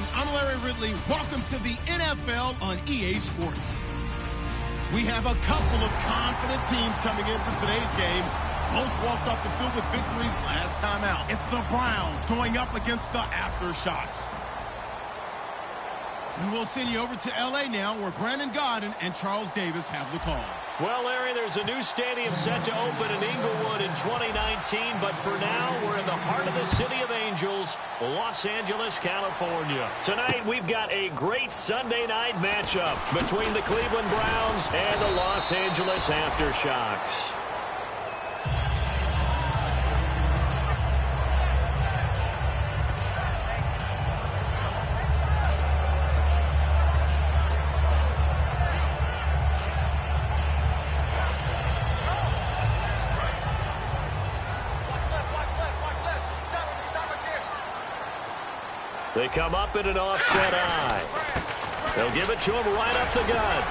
everyone. I'm Larry Ridley. Welcome to the NFL on EA Sports. We have a couple of confident teams coming into today's game. Both walked off the field with victories last time out. It's the Browns going up against the Aftershocks. And we'll send you over to L.A. now, where Brandon Godden and Charles Davis have the call. Well, Larry, there's a new stadium set to open in Inglewood in 2019, but for now, we're in the heart of the City of Angels, Los Angeles, California. Tonight, we've got a great Sunday night matchup between the Cleveland Browns and the Los Angeles Aftershocks. They come up in an offset eye. They'll give it to him right up the gut.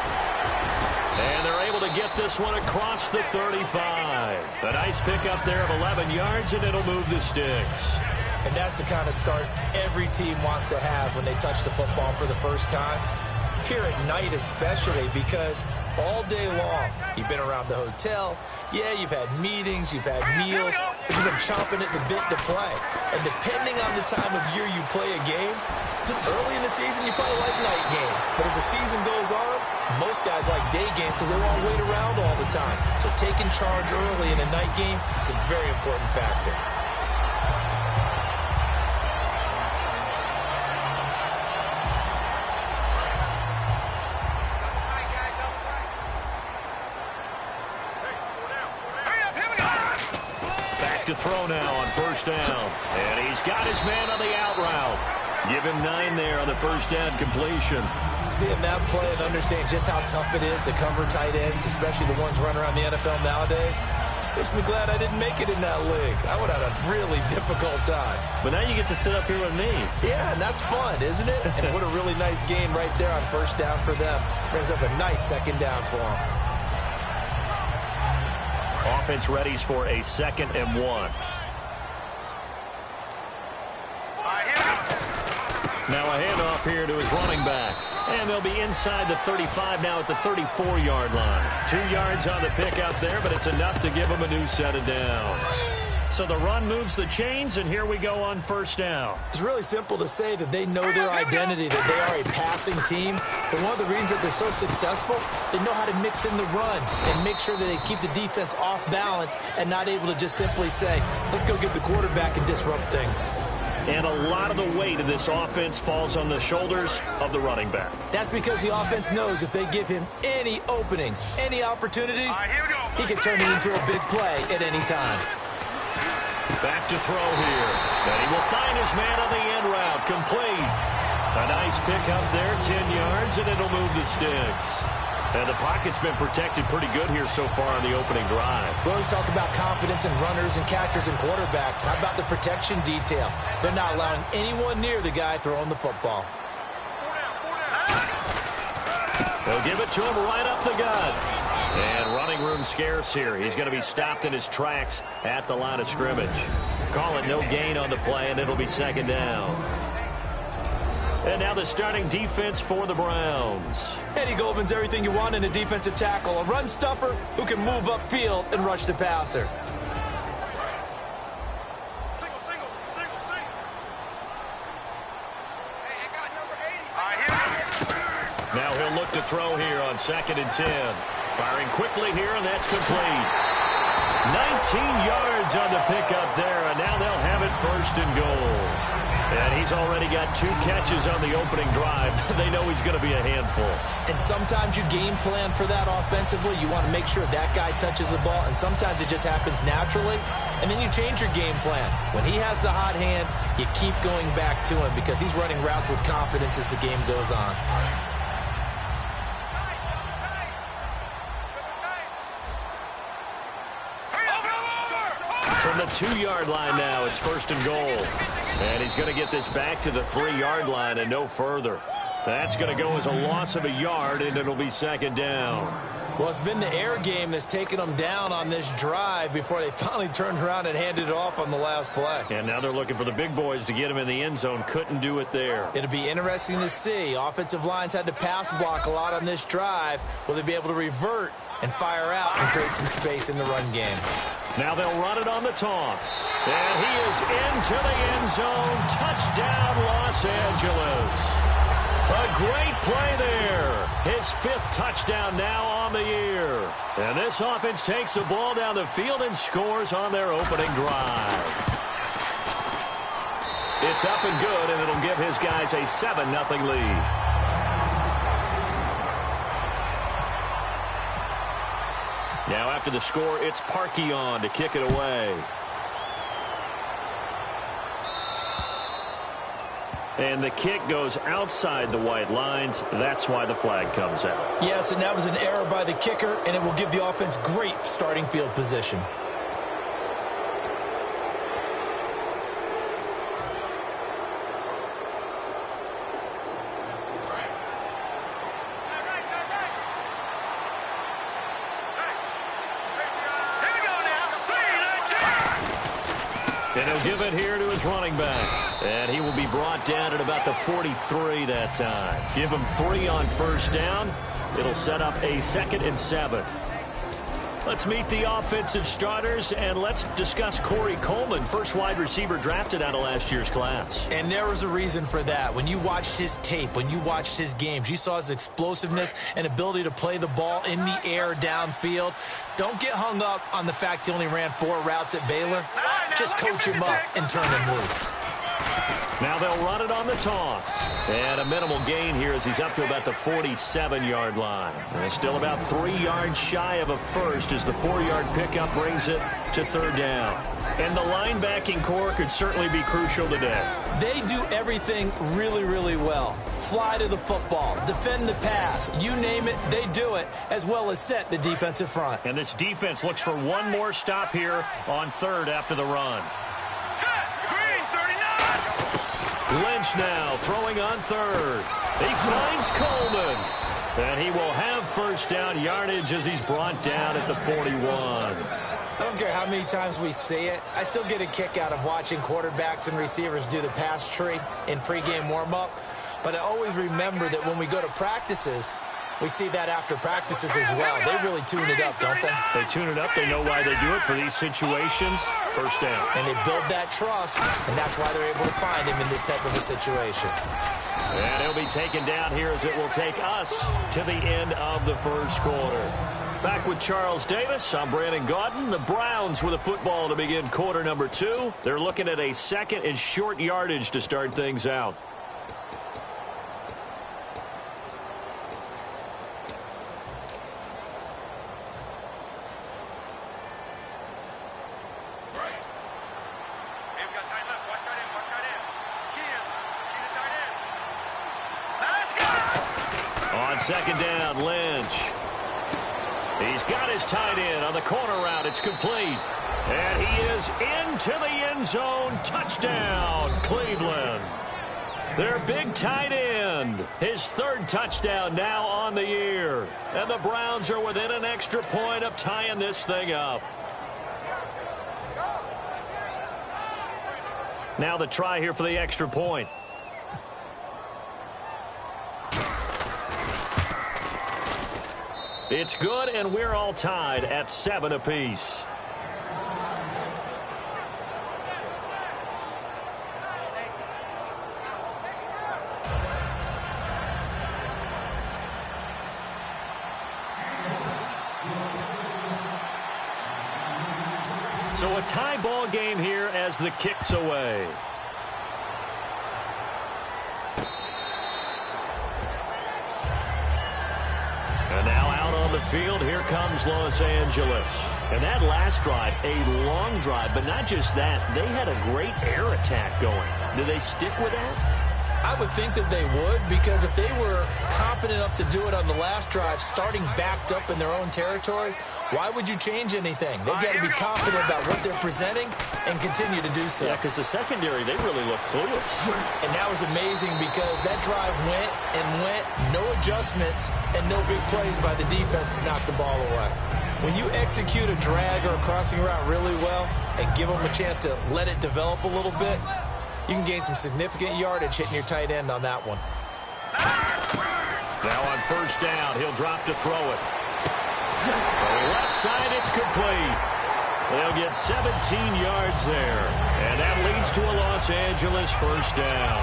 And they're able to get this one across the 35. A nice pickup there of 11 yards, and it'll move the sticks. And that's the kind of start every team wants to have when they touch the football for the first time. Here at night especially, because all day long you've been around the hotel. Yeah, you've had meetings, you've had meals, but you've been chomping at the bit to play. And depending on the time of year you play a game, early in the season you probably like night games. But as the season goes on, most guys like day games because they won't wait around all the time. So taking charge early in a night game is a very important factor. To throw now on first down. And he's got his man on the out route. Give him 9 there on the first down completion. Seeing that play and understanding just how tough it is to cover tight ends, especially the ones running around the NFL nowadays, makes me glad I didn't make it in that league. I would have had a really difficult time. But now you get to sit up here with me. Yeah, and that's fun, isn't it? And what a really nice game right there on first down for them. Brings up a nice second down for them. Offense readies for a 2nd and 1. Now a handoff here to his running back. And they'll be inside the 35 now at the 34-yard line. 2 yards on the pickup there, but it's enough to give them a new set of downs. So the run moves the chains, and here we go on first down. It's really simple to say that they know their identity, that they are a passing team. But one of the reasons that they're so successful, they know how to mix in the run and make sure that they keep the defense off balance and not able to just simply say, let's go get the quarterback and disrupt things. And a lot of the weight of this offense falls on the shoulders of the running back. That's because the offense knows if they give him any openings, any opportunities, he can turn it into a big play at any time. Back to throw here. And he will find his man on the end route. Complete. A nice pickup there, 10 yards, and it'll move the sticks. And the pocket's been protected pretty good here so far on the opening drive. We always talk about confidence in runners and catchers and quarterbacks. How about the protection detail? They're not allowing anyone near the guy throwing the football. They'll give it to him right up the gut. And running room scarce here. He's going to be stopped in his tracks at the line of scrimmage. Call it no gain on the play, and it'll be 2nd down. And now the starting defense for the Browns. Eddie Goldman's everything you want in a defensive tackle. A run stuffer who can move upfield and rush the passer. Now he'll look to throw here on 2nd and 10. Firing quickly here, and that's complete. 19 yards on the pickup there, and now they'll have it 1st and goal. And he's already got 2 catches on the opening drive. They know he's going to be a handful. And sometimes you game plan for that offensively. You want to make sure that guy touches the ball, and sometimes it just happens naturally. And then you change your game plan. When he has the hot hand, you keep going back to him because he's running routes with confidence as the game goes on. From the 2-yard line now, it's 1st and goal. And he's going to get this back to the 3-yard line and no further. That's going to go as a loss of a yard, and it'll be 2nd down. Well, it's been the air game that's taken them down on this drive before they finally turned around and handed it off on the last play. And now they're looking for the big boys to get him in the end zone. Couldn't do it there. It'll be interesting to see. Offensive lines had to pass block a lot on this drive. Will they be able to revert and fire out and create some space in the run game? Now they'll run it on the toss. And he is into the end zone. Touchdown, Los Angeles. A great play there. His 5th touchdown now on the year. And this offense takes the ball down the field and scores on their opening drive. It's up and good, and it'll give his guys a 7-0 lead. Now after the score, it's Parkey on to kick it away. And the kick goes outside the white lines. That's why the flag comes out. Yes, and that was an error by the kicker, and it will give the offense great starting field position. And he'll give it here to his running back. And he will be brought down at about the 43 that time. Give him 3 on first down. It'll set up a 2nd and 7. Let's meet the offensive starters, and let's discuss Corey Coleman, first wide receiver drafted out of last year's class. And there was a reason for that. When you watched his tape, when you watched his games, you saw his explosiveness and ability to play the ball in the air downfield. Don't get hung up on the fact he only ran 4 routes at Baylor. Just coach him up and turn him loose. Now they'll run it on the toss. And a minimal gain here as he's up to about the 47-yard line. And still about 3 yards shy of a first as the 4-yard pickup brings it to 3rd down. And the linebacking core could certainly be crucial today. They do everything really, really well. Fly to the football, defend the pass, you name it, they do it, as well as set the defensive front. And this defense looks for one more stop here on 3rd after the run. Lynch now throwing on 3rd. He finds Coleman. And he will have first down yardage as he's brought down at the 41. I don't care how many times we see it. I still get a kick out of watching quarterbacks and receivers do the pass tree in pregame warm-up. But I always remember that when we go to practices, we see that after practices as well. They really tune it up, don't they? They tune it up. They know why they do it for these situations. First down. And they build that trust, and that's why they're able to find him in this type of a situation. And he'll be taken down here as it will take us to the end of the first quarter. Back with Charles Davis, I'm Brandon Gaudin. The Browns with a football to begin quarter number 2. They're looking at a 2nd and short yardage to start things out. On 2nd down, Lynch. He's got his tight end on the corner route. It's complete. And he is into the end zone. Touchdown, Cleveland. Their big tight end. His 3rd touchdown now on the year. And the Browns are within an extra point of tying this thing up. Now the try here for the extra point. It's good, and we're all tied at 7 apiece. So a tie ball game here as the kick's away. And now out on the field, here comes Los Angeles. And that last drive, a long drive, but not just that. They had a great air attack going. Do they stick with that? I would think that they would, because if they were competent enough to do it on the last drive, starting backed up in their own territory, Why would you change anything? They've got to be confident about what they're presenting and continue to do so. Yeah, because the secondary, they really look clueless. And that was amazing because that drive went and went, no adjustments, and no big plays by the defense to knock the ball away. When you execute a drag or a crossing route really well and give them a chance to let it develop a little bit, you can gain some significant yardage hitting your tight end on that one. Now on first down, he'll drop to throw it. From the left side, it's complete. They'll get 17 yards there. And that leads to a Los Angeles first down.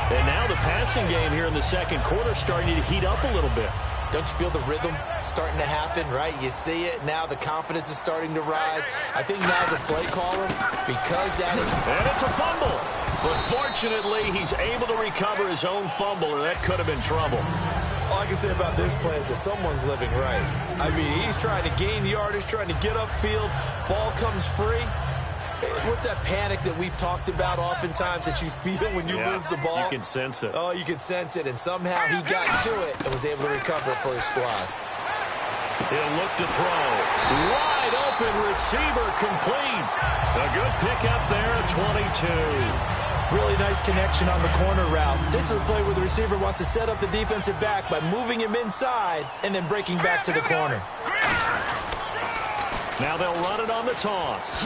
And now the passing game here in the second quarter starting to heat up a little bit. Don't you feel the rhythm starting to happen, right? You see it. Now the confidence is starting to rise. I think now as a play caller, because that is... And it's a fumble. But fortunately, he's able to recover his own fumble, or that could have been trouble. All I can say about this play is that someone's living right. I mean, he's trying to gain yardage, trying to get upfield. Ball comes free. What's that panic that we've talked about oftentimes that you feel when you lose the ball? You can sense it. Oh, you can sense it. And somehow he got to it and was able to recover it for his squad. He'll look to throw. Wide open receiver complete. A good pickup there at 22. Really nice connection on the corner route. This is a play where the receiver wants to set up the defensive back by moving him inside and then breaking back to the corner. Now they'll run it on the toss.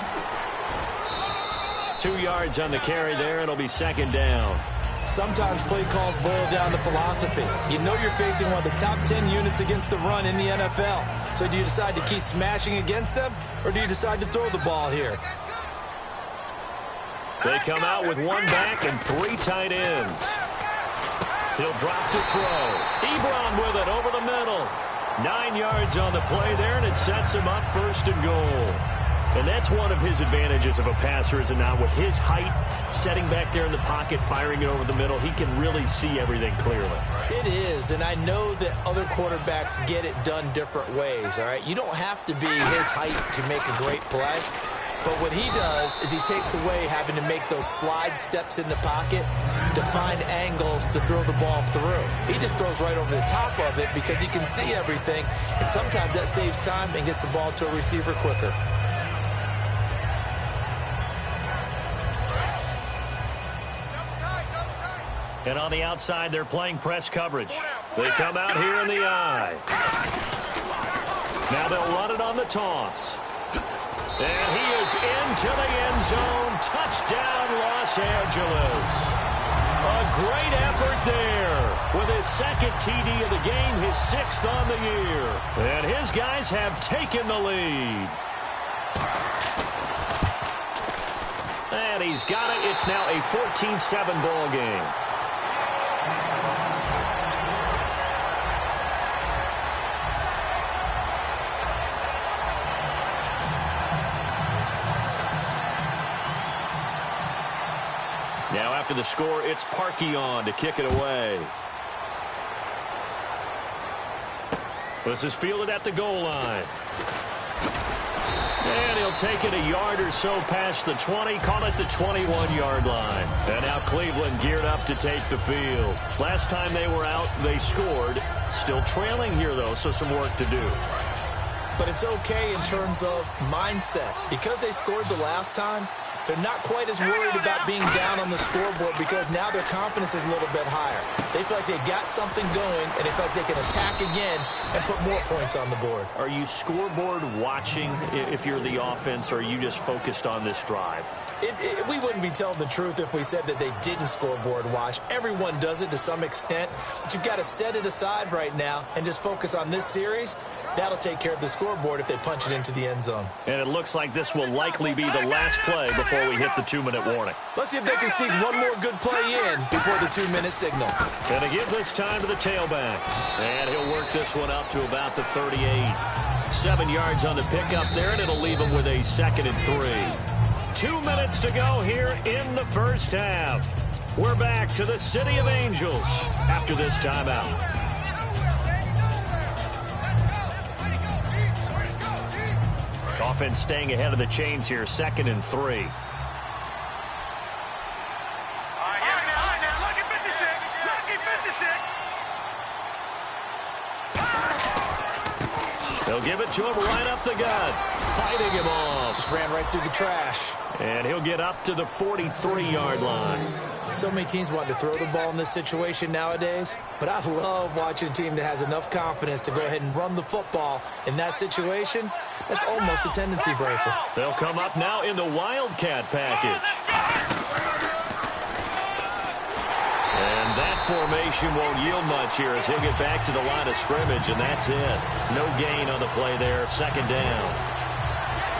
2 yards on the carry there. It'll be second down. Sometimes play calls boil down to philosophy. You know you're facing one of the top 10 units against the run in the NFL. So do you decide to keep smashing against them, or do you decide to throw the ball here? They come out with one back and 3 tight ends. He'll drop to throw. Ebron with it over the middle. 9 yards on the play there, and it sets him up first and goal. And that's one of his advantages of a passer, is it not? With his height, setting back there in the pocket, firing it over the middle, he can really see everything clearly. It is, and I know that other quarterbacks get it done different ways, all right? You don't have to be his height to make a great play. But what he does is he takes away having to make those slide steps in the pocket to find angles to throw the ball through. He just throws right over the top of it because he can see everything, and sometimes that saves time and gets the ball to a receiver quicker. And on the outside, they're playing press coverage. They come out here in the eye. Now they'll run it on the toss. And he is into the end zone. Touchdown, Los Angeles. A great effort there with his second TD of the game, his 6th on the year. And his guys have taken the lead. And he's got it. It's now a 14-7 ball game. Now after the score, it's Parkey on to kick it away. This is fielded at the goal line. And he'll take it a yard or so past the 20, call it the 21-yard line. And now Cleveland geared up to take the field. Last time they were out, they scored. Still trailing here, though, so some work to do. But it's okay in terms of mindset. Because they scored the last time, they're not quite as worried about being down on the scoreboard because now their confidence is a little bit higher. They feel like they've got something going, and they feel like they can attack again and put more points on the board. Are you scoreboard watching if you're the offense, or are you just focused on this drive? We wouldn't be telling the truth if we said that they didn't scoreboard watch. Everyone does it to some extent, but you've got to set it aside right now and just focus on this series. That'll take care of the scoreboard if they punch it into the end zone. And it looks like this will likely be the last play before we hit the 2-minute warning. Let's see if they can sneak one more good play in before the 2-minute signal. And to give this time to the tailback. And he'll work this one up to about the 38. 7 yards on the pickup there, and it'll leave him with a 2nd and 3. 2 minutes to go here in the first half. We're back to the City of Angels after this timeout. Offense staying ahead of the chains here, 2nd and 3. They'll give it to him right up the gut. Fighting him off. Just ran right through the trash. And he'll get up to the 43-yard line. So many teams want to throw the ball in this situation nowadays, but I love watching a team that has enough confidence to go ahead and run the football. In that situation, that's almost a tendency breaker. They'll come up now in the Wildcat package. And that formation won't yield much here as he'll get back to the line of scrimmage, and that's it. No gain on the play there, second down.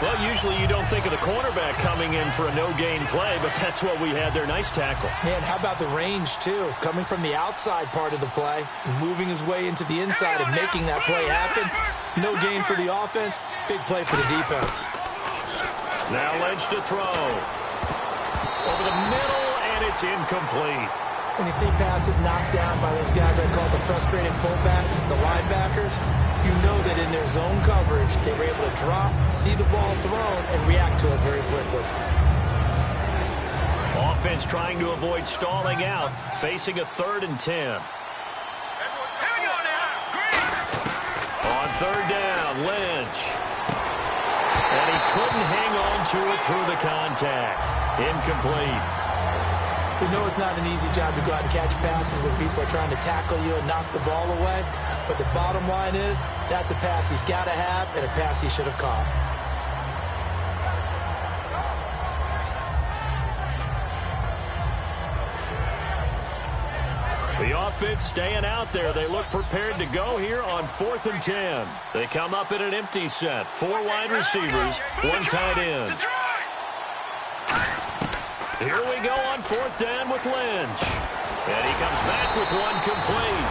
Well, usually you don't think of the cornerback coming in for a no-gain play, but that's what we had there. Nice tackle. Man, how about the range, too? Coming from the outside part of the play, moving his way into the inside and making that play happen. No gain for the offense, big play for the defense. Now Lynch to throw. Over the middle, and it's incomplete. When you see passes knocked down by those guys I call the frustrated fullbacks, the linebackers, you know that in their zone coverage, they were able to drop, see the ball thrown, and react to it very quickly. Offense trying to avoid stalling out, facing a 3rd and 10. Here we go now. On 3rd down, Lynch. And he couldn't hang on to it through the contact. Incomplete. We know it's not an easy job to go out and catch passes when people are trying to tackle you and knock the ball away. But the bottom line is, that's a pass he's got to have and a pass he should have caught. The offense staying out there. They look prepared to go here on 4th and 10. They come up in an empty set. 4 wide receivers, 1 tight end. Here we go on 4th down with Lynch. And he comes back with one complete.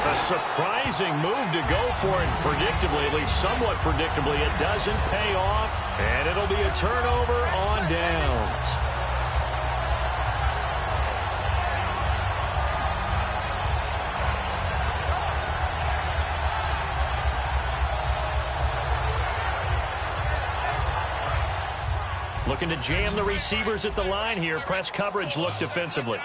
A surprising move to go for it. Predictably, at least somewhat predictably, it doesn't pay off. And it'll be a turnover on downs. Looking to jam the receivers at the line here. Press coverage look defensively.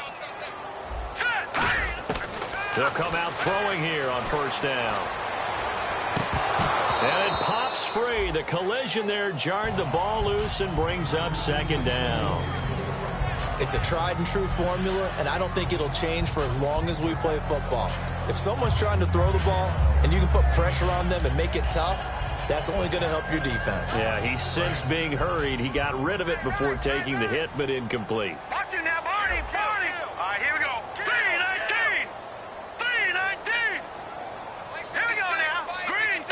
They'll come out throwing here on 1st down. And it pops free. The collision there jarred the ball loose and brings up 2nd down. It's a tried and true formula, and I don't think it'll change for as long as we play football. If someone's trying to throw the ball and you can put pressure on them and make it tough, that's only going to help your defense. Yeah, he sensed being hurried. He got rid of it before taking the hit, but incomplete. Watch it now, Barney. All right, here we go. 3-19. 3-19. Here we go now. Green.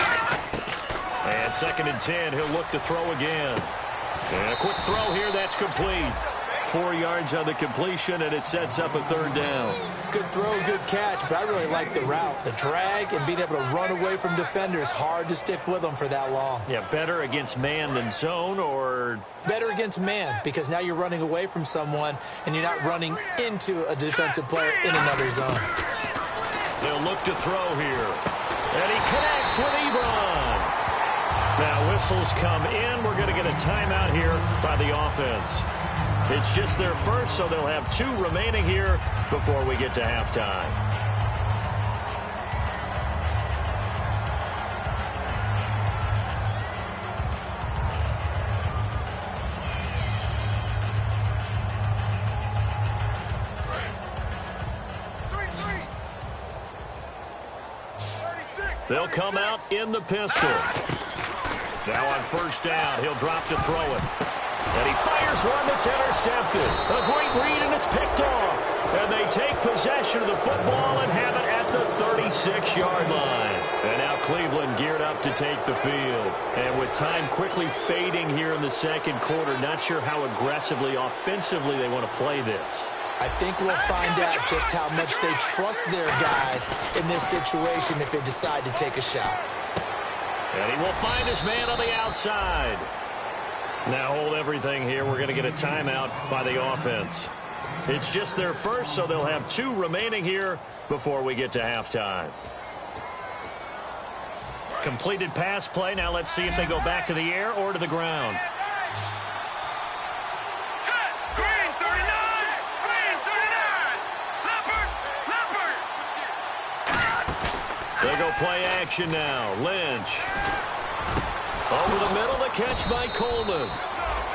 And 2nd and 10, he'll look to throw again. And a quick throw here, that's complete. 4 yards on the completion, and it sets up a 3rd down. Good throw, good catch, but I really like the route. The drag and being able to run away from defenders, hard to stick with them for that long. Yeah, better against man than zone, or? Better against man, because now you're running away from someone, and you're not running into a defensive player in another zone. They'll look to throw here. And he connects with Ebron. Now whistles come in. We're going to get a timeout here by the offense. It's just their first, so they'll have 2 remaining here before we get to halftime. They'll come out in the pistol. Now on 1st down, he'll drop to throw it. And he fires one that's intercepted. A great read, and it's picked off. And they take possession of the football and have it at the 36-yard line. And now Cleveland geared up to take the field. And with time quickly fading here in the 2nd quarter, not sure how aggressively, offensively they want to play this. I think we'll find out just how much they trust their guys in this situation if they decide to take a shot. And he will find his man on the outside. Now hold everything here. We're going to get a timeout by the offense. It's just their first, so they'll have 2 remaining here before we get to halftime. Completed pass play. Now let's see if they go back to the air or to the ground. Green 39. Green 39. Leopard. They go play action now. Lynch. Over the middle, the catch by Coleman.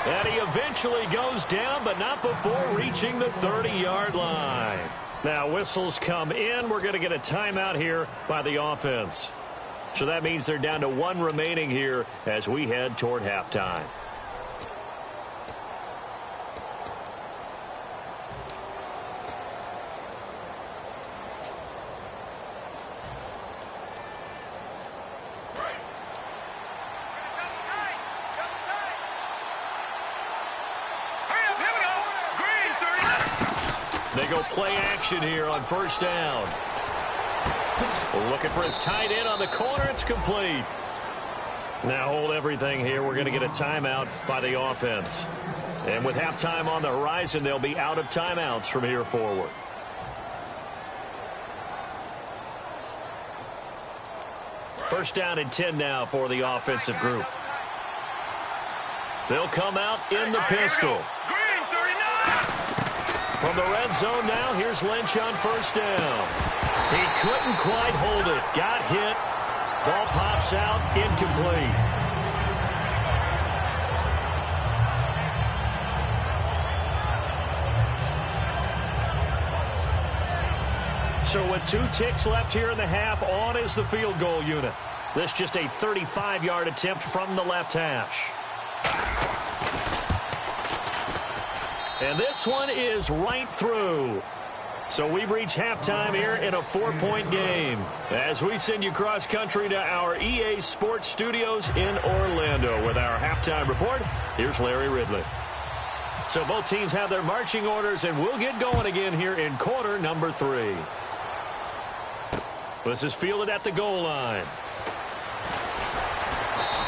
And he eventually goes down, but not before reaching the 30-yard line. Now, whistles come in. We're going to get a timeout here by the offense. So that means they're down to 1 remaining here as we head toward halftime. They go play action here on first down. Looking for his tight end on the corner. It's complete. Now hold everything here. We're going to get a timeout by the offense. And with halftime on the horizon, they'll be out of timeouts from here forward. First down and 10 now for the offensive group. They'll come out in the pistol. From the red zone now, here's Lynch on first down. He couldn't quite hold it. Got hit. Ball pops out, incomplete. So with 2 ticks left here in the half, on is the field goal unit. This just a 35-yard attempt from the left hash. And this one is right through. So we've reached halftime here in a 4-point game. As we send you cross-country to our EA Sports Studios in Orlando with our halftime report, here's Larry Ridley. So both teams have their marching orders, and we'll get going again here in quarter number 3. This is fielded at the goal line.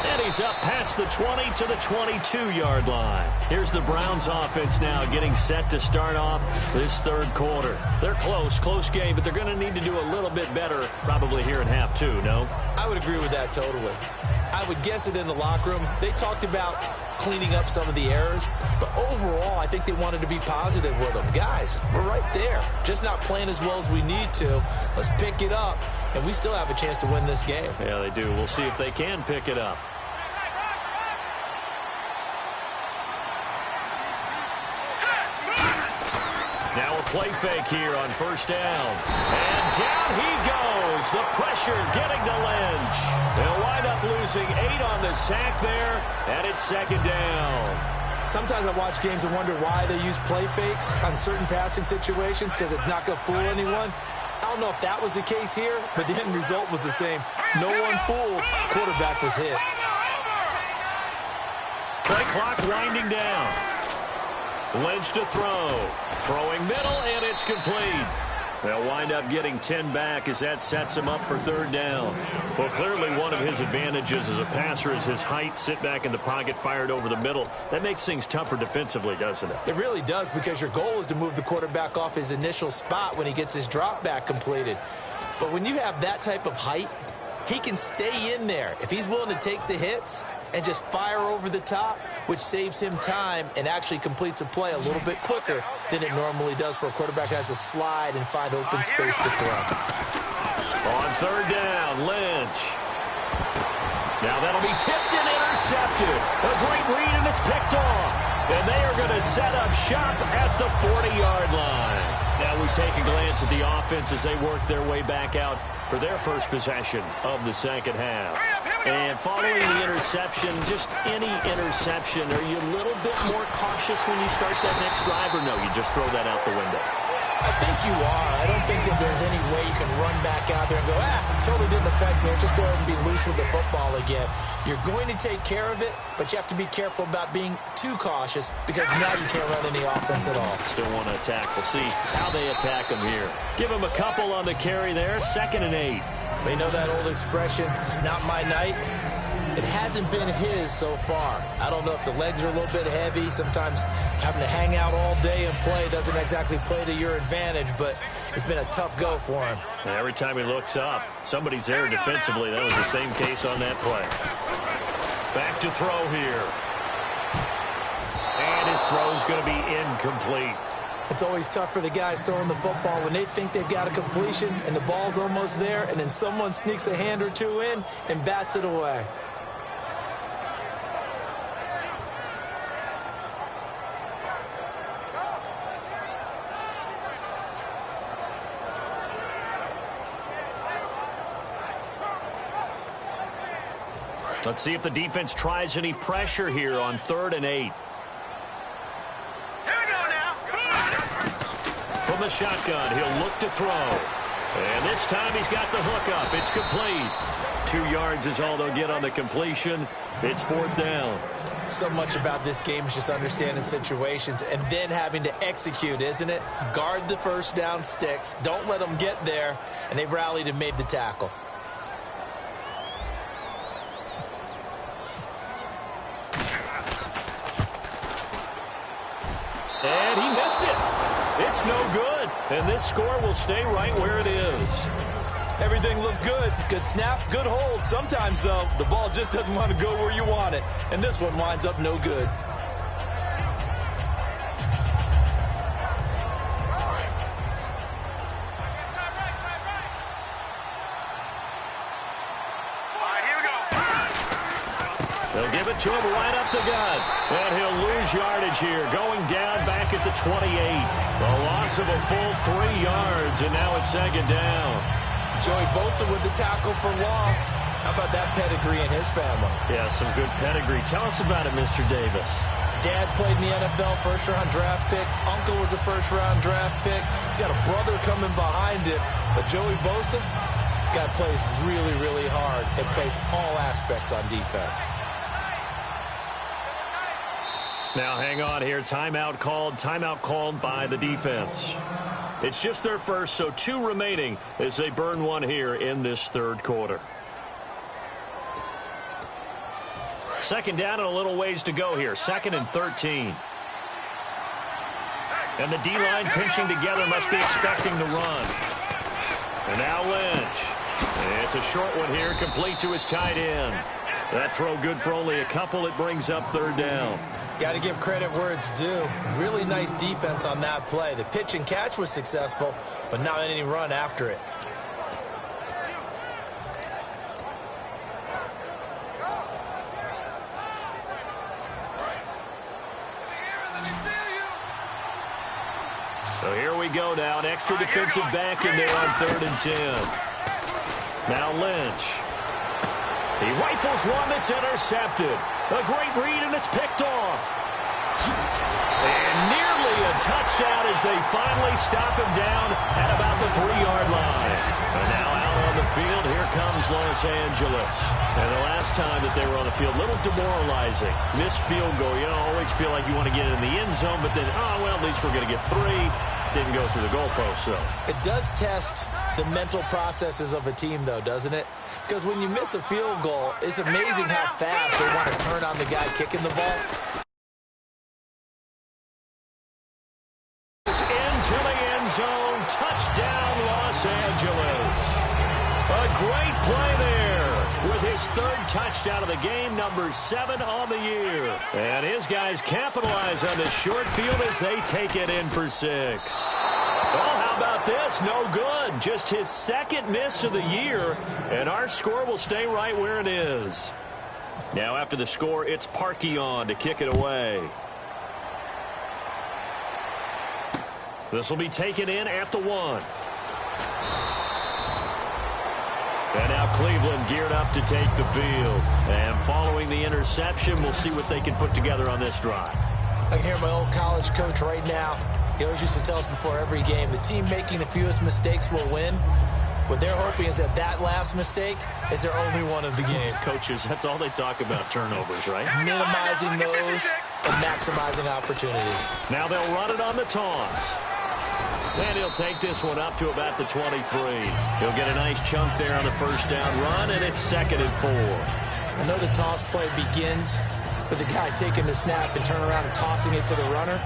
And he's up past the 20 to the 22-yard line. Here's the Browns offense now getting set to start off this third quarter. They're close game, but they're going to need to do a little bit better probably here in half 2, no? I would agree with that totally. I would guess it in the locker room. They talked about cleaning up some of the errors, but overall, I think they wanted to be positive with them. Guys, we're right there. Just not playing as well as we need to. Let's pick it up, and we still have a chance to win this game. Yeah, they do. We'll see if they can pick it up. Now a play fake here on first down. And down he goes. The pressure getting to Lynch. They'll wind up losing 8 on the sack there, and it's second down. Sometimes I watch games and wonder why they use play fakes on certain passing situations, because it's not going to fool anyone. I don't know if that was the case here, but the end result was the same. No one fooled. Quarterback was hit. Play clock winding down. Lynch to throw. Throwing middle, and it's complete. They'll wind up getting 10 back as that sets him up for third down. Well, clearly one of his advantages as a passer is his height. Sit back in the pocket, fired over the middle. That makes things tougher defensively, doesn't it? It really does, because your goal is to move the quarterback off his initial spot when he gets his drop back completed. But when you have that type of height, he can stay in there if he's willing to take the hits and just fire over the top, which saves him time and actually completes a play a little bit quicker than it normally does for a quarterback who has to slide and find open space to throw. On third down, Lynch. Now that'll be tipped and intercepted. A great read, and it's picked off. And they are going to set up shop at the 40-yard line. Now we take a glance at the offense as they work their way back out for their first possession of the second half. And following the interception, just any interception, are you a little bit more cautious when you start that next drive, or no, you just throw that out the window? I think you are. I don't think that there's any way you can run back out there and go, totally didn't affect me. Let's just go ahead and be loose with the football again. You're going to take care of it, but you have to be careful about being too cautious, because now you can't run any offense at all. Still want to attack. We'll see how they attack them here. Give them a couple on the carry there. 2nd and 8. They know that old expression, it's not my night. It hasn't been his so far. I don't know if the legs are a little bit heavy. Sometimes having to hang out all day and play doesn't exactly play to your advantage, but it's been a tough go for him. And every time he looks up, somebody's there defensively. That was the same case on that play. Back to throw here. And his throw is going to be incomplete. It's always tough for the guys throwing the football when they think they've got a completion and the ball's almost there, and then someone sneaks a hand or two in and bats it away. Let's see if the defense tries any pressure here on 3rd and 8. Here we go now. From the shotgun, he'll look to throw. And this time he's got the hook up. It's complete. 2 yards is all they'll get on the completion. It's 4th down. So much about this game is just understanding situations and then having to execute, isn't it? Guard the first down sticks. Don't let them get there. And they rallied and made the tackle. And he missed it. It's no good. And this score will stay right where it is. Everything looked good. Good snap, good hold. Sometimes, though, the ball just doesn't want to go where you want it. And this one winds up no good. They'll give it to him right up the gut. And he'll lose yardage here, going down back at the 28. A loss of a full 3 yards, and now it's 2nd down. Joey Bosa with the tackle for loss. How about that pedigree in his family? Yeah, some good pedigree. Tell us about it, Mr. Davis. Dad played in the NFL, first-round draft pick. Uncle was a first-round draft pick. He's got a brother coming behind him. But Joey Bosa, guy plays really, really hard and plays all aspects on defense. Now hang on here. Timeout called by the defense. It's just their first, so 2 remaining as they burn one here in this 3rd quarter. 2nd down and a little ways to go here. 2nd and 13. And the D-line pinching together, must be expecting the run. And now Lynch. It's a short one here, complete to his tight end. That throw good for only a couple. It brings up 3rd down. Got to give credit where it's due. Really nice defense on that play. The pitch and catch was successful, but not any run after it. So here we go now. An extra defensive back in there on 3rd and 10. Now Lynch. He rifles one that's intercepted. A great read, and it's picked off. And nearly a touchdown as they finally stop him down at about the 3-yard line. And now out on the field, here comes Los Angeles. And the last time that they were on the field, a little demoralizing. Missed field goal. You know, always feel like you want to get it in the end zone, but then, oh, well, at least we're going to get 3. Didn't go through the goalpost, though. It does test the mental processes of a team, though, doesn't it? Because when you miss a field goal, it's amazing how fast they want to turn on the guy kicking the ball. Into the end zone. Touchdown, Los Angeles. A great play there with his 3rd touchdown of the game, number 7 on the year. And his guys capitalize on this short field as they take it in for 6. Well, how about this? No good. Just his 2nd miss of the year, and our score will stay right where it is. Now after the score, it's Parkey on to kick it away. This will be taken in at the 1. And now Cleveland geared up to take the field. And following the interception, we'll see what they can put together on this drive. I can hear my old college coach right now. He always used to tell us before every game, the team making the fewest mistakes will win. What they're hoping is that that last mistake is their only one of the game. Coaches, that's all they talk about, turnovers, right? Minimizing those and maximizing opportunities. Now they'll run it on the toss. And he'll take this one up to about the 23. He'll get a nice chunk there on the 1st down run, and it's 2nd and 4. I know the toss play begins with the guy taking the snap and turning around and tossing it to the runner.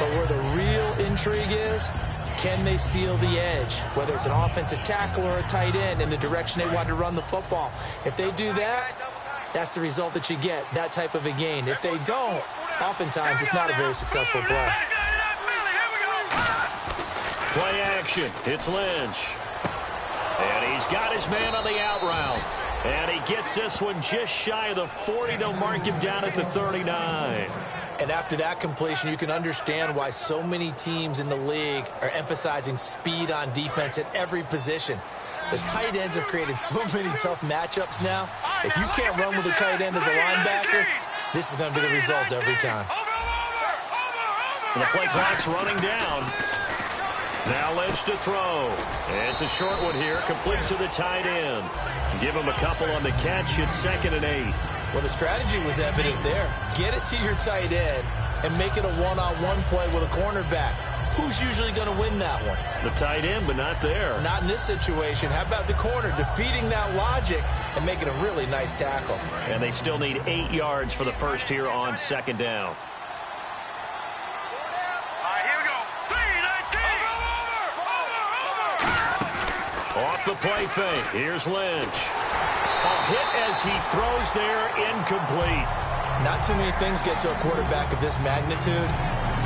But where the real intrigue is, can they seal the edge? Whether it's an offensive tackle or a tight end in the direction they want to run the football. If they do that, that's the result that you get, that type of a gain. If they don't, oftentimes it's not a very successful play. Play action. It's Lynch. And he's got his man on the out route. And he gets this one just shy of the 40. They'll mark him down at the 39. And after that completion, you can understand why so many teams in the league are emphasizing speed on defense at every position. The tight ends have created so many tough matchups now. If you can't run with a tight end as a linebacker, this is going to be the result every time. And the play clock's running down. Now Lynch to throw. It's a short one here, complete to the tight end. Give him a couple on the catch. It's 2nd and 8. Well, the strategy was evident there. Get it to your tight end and make it a one-on-one play with a cornerback. Who's usually going to win that one? The tight end, but not there. Not in this situation. How about the corner defeating that logic and making a really nice tackle? And they still need 8 yards for the first here on 2nd down. Off the play fake. Here's Lynch. A hit as he throws there, incomplete. Not too many things get to a quarterback of this magnitude,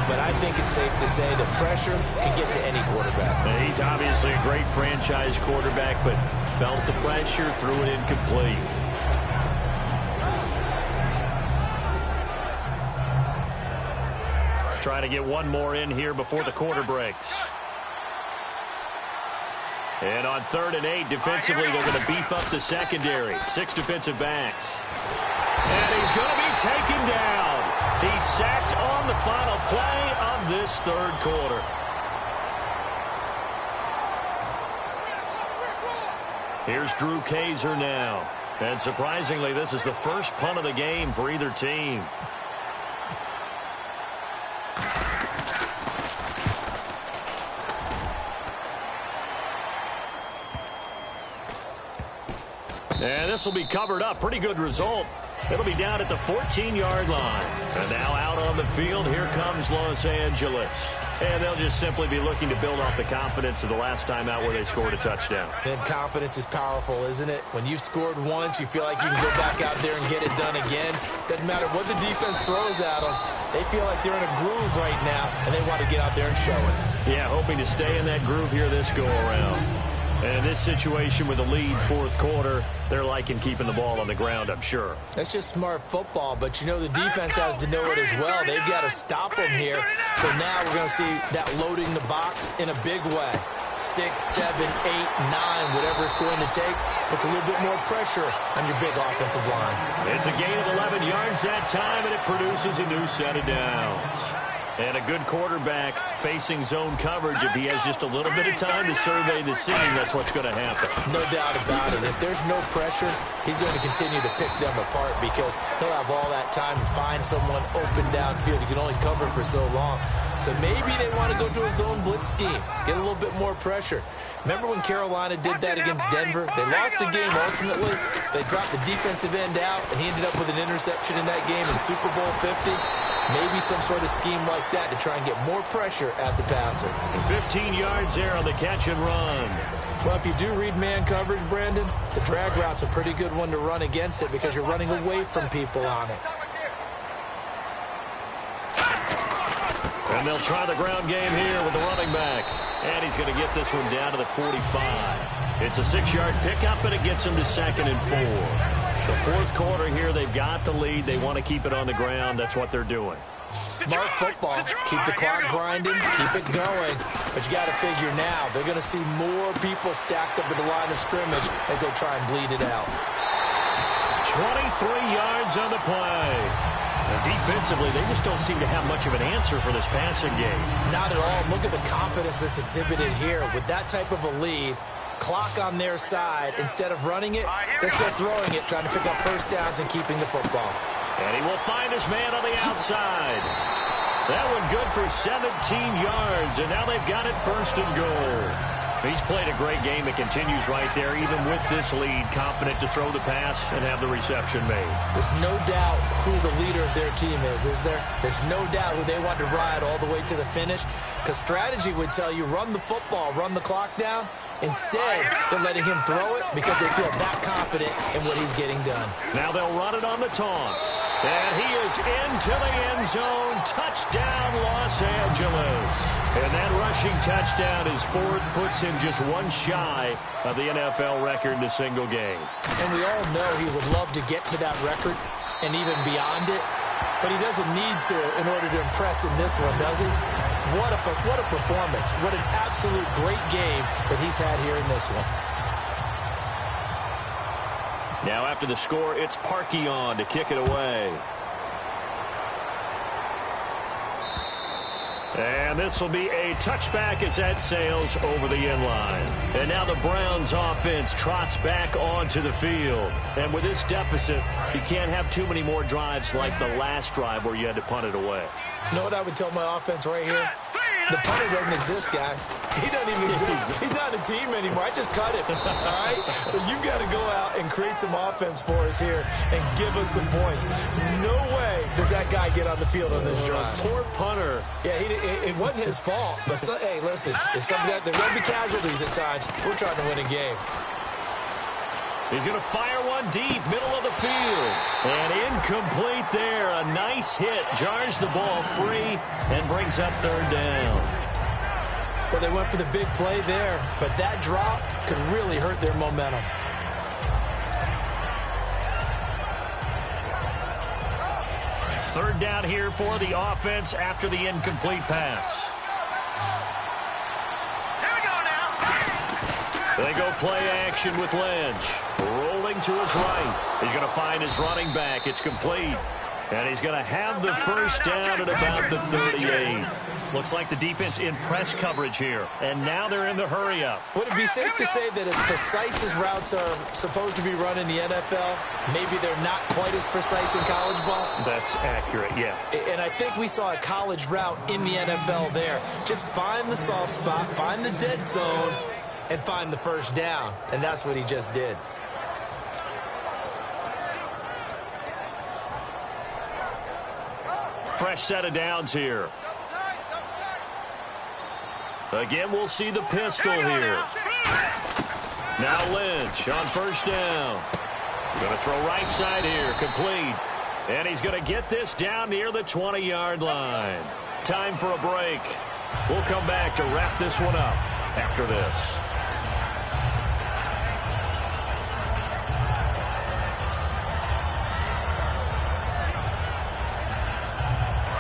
but I think it's safe to say that pressure can get to any quarterback. And he's obviously a great franchise quarterback, but felt the pressure, threw it incomplete. Trying to get one more in here before the quarter breaks. And on 3rd and 8, defensively, they're going to beef up the secondary. 6 defensive backs. And he's going to be taken down. He's sacked on the final play of this 3rd quarter. Here's Drew Kaiser now. And surprisingly, this is the first punt of the game for either team. And this will be covered up. Pretty good result. It'll be down at the 14-yard line. And now out on the field, here comes Los Angeles. And they'll just simply be looking to build off the confidence of the last time out where they scored a touchdown. And confidence is powerful, isn't it? When you've scored once, you feel like you can go back out there and get it done again. Doesn't matter what the defense throws at them. They feel like they're in a groove right now, and they want to get out there and show it. Yeah, hoping to stay in that groove here this go-around. And in this situation with the lead 4th quarter, they're liking keeping the ball on the ground, I'm sure. That's just smart football, but you know the defense has to know it as well. They've got to stop them here. So now we're going to see that loading the box in a big way. 6, 7, 8, 9, whatever it's going to take, puts a little bit more pressure on your big offensive line. It's a gain of 11 yards that time, and it produces a new set of downs. And a good quarterback facing zone coverage. If he has just a little bit of time to survey the scene, that's what's going to happen. No doubt about it. If there's no pressure, he's going to continue to pick them apart because he'll have all that time to find someone open downfield. He can only cover for so long. So maybe they want to go to a zone blitz scheme, get a little bit more pressure. Remember when Carolina did that against Denver? They lost the game ultimately. They dropped the defensive end out, and he ended up with an interception in that game in Super Bowl 50. Maybe some sort of scheme like that to try and get more pressure at the passer. 15 yards there on the catch and run. Well, if you do read man coverage, Brandon, the drag route's a pretty good one to run against it because you're running away from people on it. And they'll try the ground game here with the running back. And he's going to get this one down to the 45. It's a 6-yard pickup, and it gets him to 2nd and 4. The 4th quarter here, they've got the lead. They want to keep it on the ground. That's what they're doing. Smart football. Keep the clock grinding. Keep it going. But you got to figure now, they're going to see more people stacked up at the line of scrimmage as they try and bleed it out. 23 yards on the play. And defensively, they just don't seem to have much of an answer for this passing game. Not at all. Look at the confidence that's exhibited here. With that type of a lead, clock on their side, instead of running it, they're still throwing it, trying to pick up first downs and keeping the football. And he will find his man on the outside. That one good for 17 yards, and now they've got it 1st and goal. He's played a great game. It continues right there, even with this lead, confident to throw the pass and have the reception made. There's no doubt who the leader of their team is there? There's no doubt who they want to ride all the way to the finish, because strategy would tell you run the football, run the clock down. Instead, they're letting him throw it because they feel that confident in what he's getting done. Now they'll run it on the taunts. And he is into the end zone. Touchdown, Los Angeles. And that rushing touchdown is 4th, puts him just one shy of the NFL record in a single game. And we all know he would love to get to that record and even beyond it. But he doesn't need to in order to impress in this one, does he? What a performance. What an absolute great game that he's had here in this one. Now after the score, it's Parkey on to kick it away. And this will be a touchback as that sails over the end line. And now the Browns offense trots back onto the field. And with this deficit, you can't have too many more drives like the last drive where you had to punt it away. You know what I would tell my offense right here? The punter doesn't exist, guys. He doesn't even exist. He's not a team anymore. I just cut him, all right? So you've got to go out and create some offense for us here and give us some points. No way does that guy get on the field on this drive. Poor punter. Yeah, it wasn't his fault. But, hey, listen, there's going to be casualties at times. We're trying to win a game. He's going to fire one deep, middle of the field. And incomplete there. A nice hit. Jars the ball free and brings up third down. Well, they went for the big play there, but that drop could really hurt their momentum. Third down here for the offense after the incomplete pass. They go play action with Lynch. Rolling to his right. He's going to find his running back. It's complete. And he's going to have the first down at about the 38. Looks like the defense in press coverage here. And now they're in the hurry-up. Would it be safe to say that as precise as routes are supposed to be run in the NFL, maybe they're not quite as precise in college ball? That's accurate, yeah. And I think we saw a college route in the NFL there. Just find the soft spot, find the dead zone, and find the first down. And that's what he just did. Fresh set of downs here. Again, we'll see the pistol here. Now Lynch on first down. Going to throw right side here, complete. And he's going to get this down near the 20-yard line. Time for a break. We'll come back to wrap this one up after this.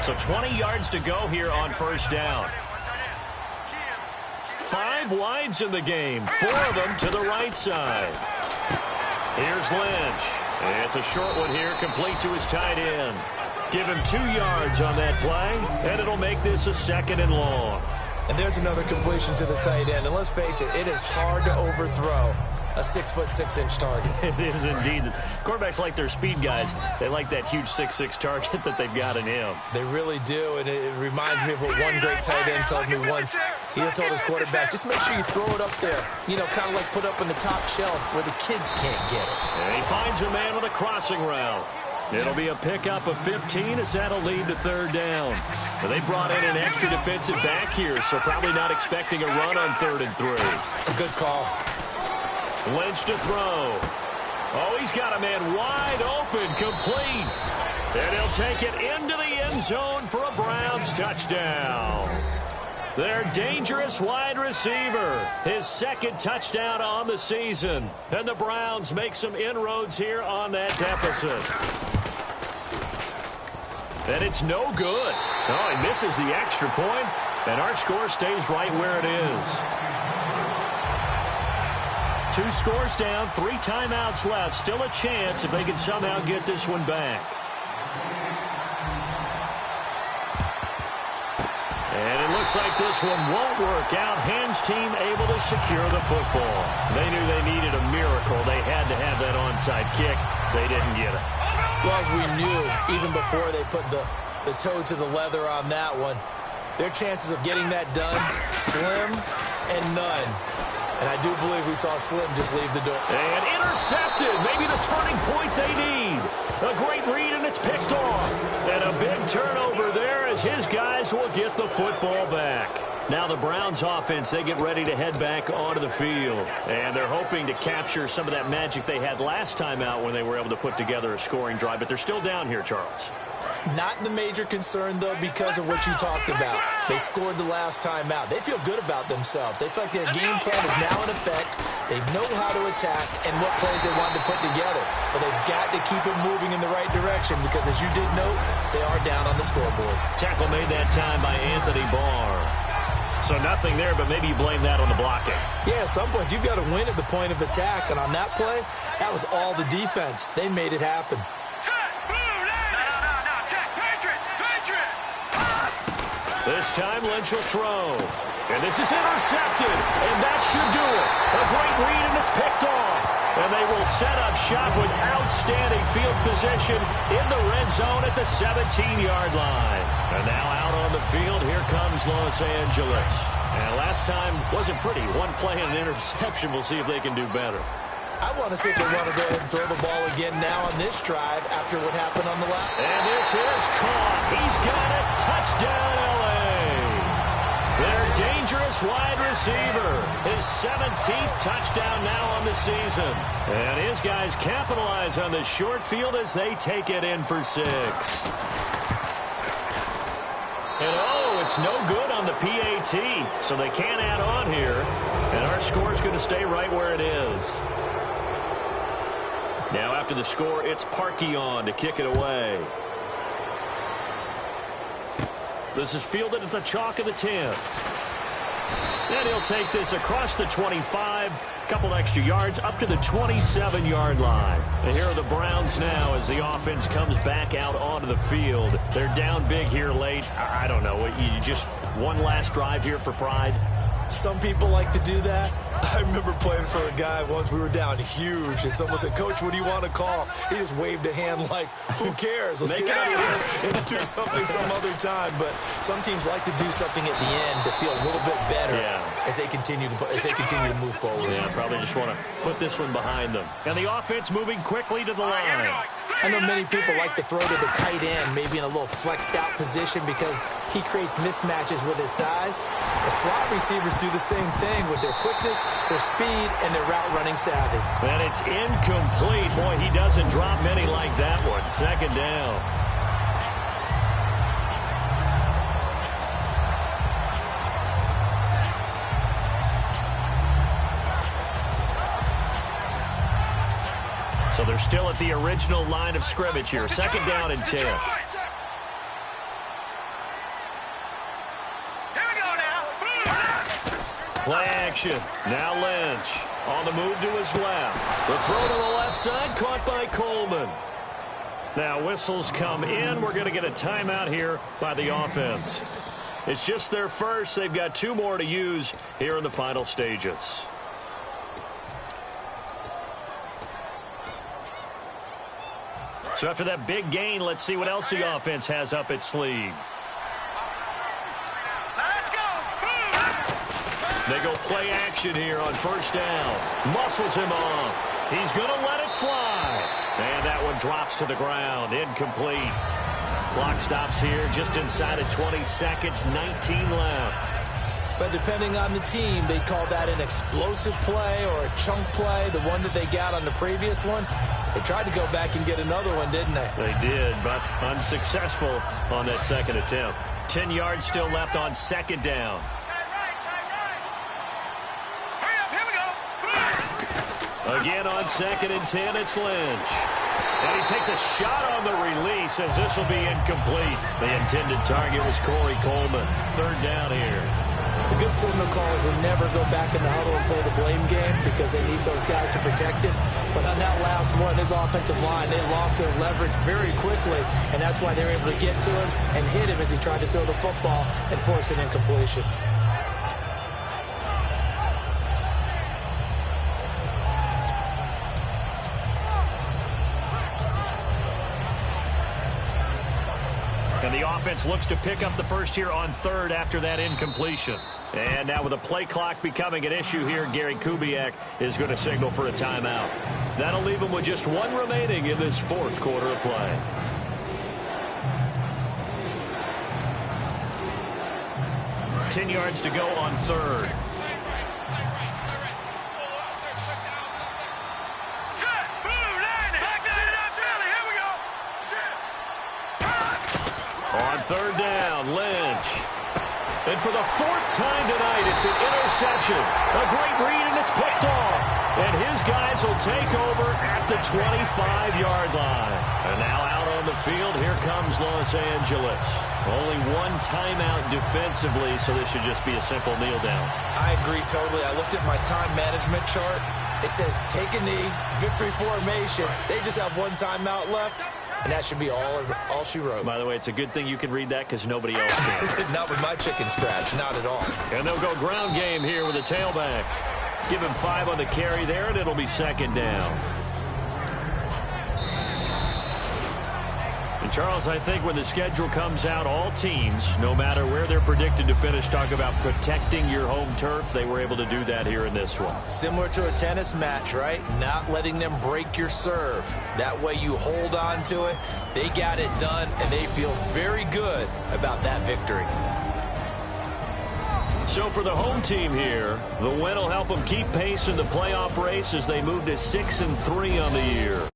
So 20 yards to go here on first down. 5 wides in the game, 4 of them to the right side. Here's Lynch. It's a short one here, complete to his tight end. Give him 2 yards on that play, and it'll make this a 2nd and long. And there's another completion to the tight end. And let's face it, it is hard to overthrow a 6'6" target. It is indeed. Quarterbacks like their speed guys. They like that huge 6'6" target that they've got in him. They really do, and it reminds me of what one great tight end told me once. He had told his quarterback, just make sure you throw it up there, you know, kind of like put up on the top shelf where the kids can't get it. And he finds a man with a crossing route. It'll be a pickup of 15 as that'll lead to third down. But they brought in an extra defensive back here, so probably not expecting a run on 3rd and 3. A good call. Lynch to throw. Oh, he's got a man wide open, complete. And he'll take it into the end zone for a Browns touchdown. Their dangerous wide receiver, his 2nd touchdown on the season. And the Browns make some inroads here on that deficit. And it's no good. Oh, he misses the extra point, and our score stays right where it is. 2 scores down, 3 timeouts left. Still a chance if they can somehow get this one back. And it looks like this one won't work out. Hams team able to secure the football. They knew they needed a miracle. They had to have that onside kick. They didn't get it. Well, as we knew, even before they put the toe to the leather on that one, their chances of getting that done, slim and none. And I do believe we saw Slim just leave the door. And intercepted. Maybe the turning point they need. A great read, and it's picked off. And a big turnover there as his guys will get the football back. Now the Browns offense, they get ready to head back onto the field. And they're hoping to capture some of that magic they had last time out when they were able to put together a scoring drive. But they're still down here, Charles. Not the major concern, though, because of what you talked about. They scored the last time out. They feel good about themselves. They feel like their game plan is now in effect. They know how to attack and what plays they want to put together. But they've got to keep it moving in the right direction because, as you did note, they are down on the scoreboard. Tackle made that time by Anthony Barr. So nothing there, but maybe you blame that on the blocking. Yeah, at some point, you've got to win at the point of attack. And on that play, That was all the defense. They made it happen. This time, Lynch will throw. And this is intercepted. And that should do it. A great read, and it's picked off. And they will set up shop with outstanding field position in the red zone at the 17-yard line. And now out on the field, here comes Los Angeles. And last time wasn't pretty. One play and an interception. We'll see if they can do better. I want to see if they want to go ahead and throw the ball again now on this drive after what happened on the last. And this is caught. He's got it. Touchdown, L.A. Their dangerous wide receiver. His 17th touchdown now on the season. And his guys capitalize on the short field as they take it in for 6. And oh, it's no good on the PAT. So they can't add on here. And our score is going to stay right where it is. Now after the score, it's Parkey on to kick it away. This is fielded at the chalk of the 10. And he'll take this across the 25, a couple extra yards up to the 27-yard line. And here are the Browns now as the offense comes back out onto the field. They're down big here late. I don't know. You just one last drive here for pride? Some people like to do that. I remember playing for a guy once. We were down huge, and someone said, "Coach, what do you want to call?" He just waved a hand like, "Who cares? Let's get out of here and do something some other time." But some teams like to do something at the end to feel a little bit better as they continue to move forward. Yeah, probably just want to put this one behind them. And the offense moving quickly to the line. I know many people like to throw to the tight end, maybe in a little flexed out position because he creates mismatches with his size. The slot receivers do the same thing with their quickness, their speed, and their route running savvy. And it's incomplete. Boy, he doesn't drop many like that one. 2nd down. So they're still at the original line of scrimmage here. 2nd down and 10. Play action. Now Lynch on the move to his left. The throw to the left side caught by Coleman. Now whistles come in. We're going to get a timeout here by the offense. It's just their first. They've got 2 more to use here in the final stages. So after that big gain, let's see what else the offense has up its sleeve. They go play action here on 1st down. Muscles him off. He's going to let it fly. And that one drops to the ground. Incomplete. Clock stops here just inside of 20 seconds. 19 left. But depending on the team, they call that an explosive play or a chunk play, the one that they got on the previous one. They tried to go back and get another one, didn't they? They did, but unsuccessful on that 2nd attempt. 10 yards still left on 2nd down. Again on 2nd and 10, it's Lynch. And he takes a shot on the release as this will be incomplete. The intended target was Corey Coleman. 3rd down here. The good signal callers will never go back in the huddle and play the blame game because they need those guys to protect it. But on that last one, his offensive line, they lost their leverage very quickly, and that's why they were able to get to him and hit him as he tried to throw the football and force an incompletion. And the offense looks to pick up the first here on 3rd after that incompletion. And now with the play clock becoming an issue here, Gary Kubiak is going to signal for a timeout. That'll leave him with just 1 remaining in this 4th quarter of play. $10 yards to go on 3rd. On 3rd down, Lynch. And for the 4th time tonight, it's an interception. A great read, and it's picked off. And his guys will take over at the 25-yard line. And now out on the field, here comes Los Angeles. Only 1 timeout defensively, so this should just be a simple kneel down. I agree totally. I looked at my time management chart. It says take a knee, victory formation. They just have one timeout left, and that should be all she wrote. By the way, it's a good thing you can read that because nobody else can. Not with my chicken scratch, not at all. And they'll go ground game here with a tailback. Give him 5 on the carry there, and it'll be second down. And Charles, I think when the schedule comes out, all teams, no matter where they're predicted to finish, talk about protecting your home turf. They were able to do that here in this one. Similar to a tennis match, right? Not letting them break your serve. That way you hold on to it. They got it done, and they feel very good about that victory. So for the home team here, the win will help them keep pace in the playoff race as they move to 6-3 on the year.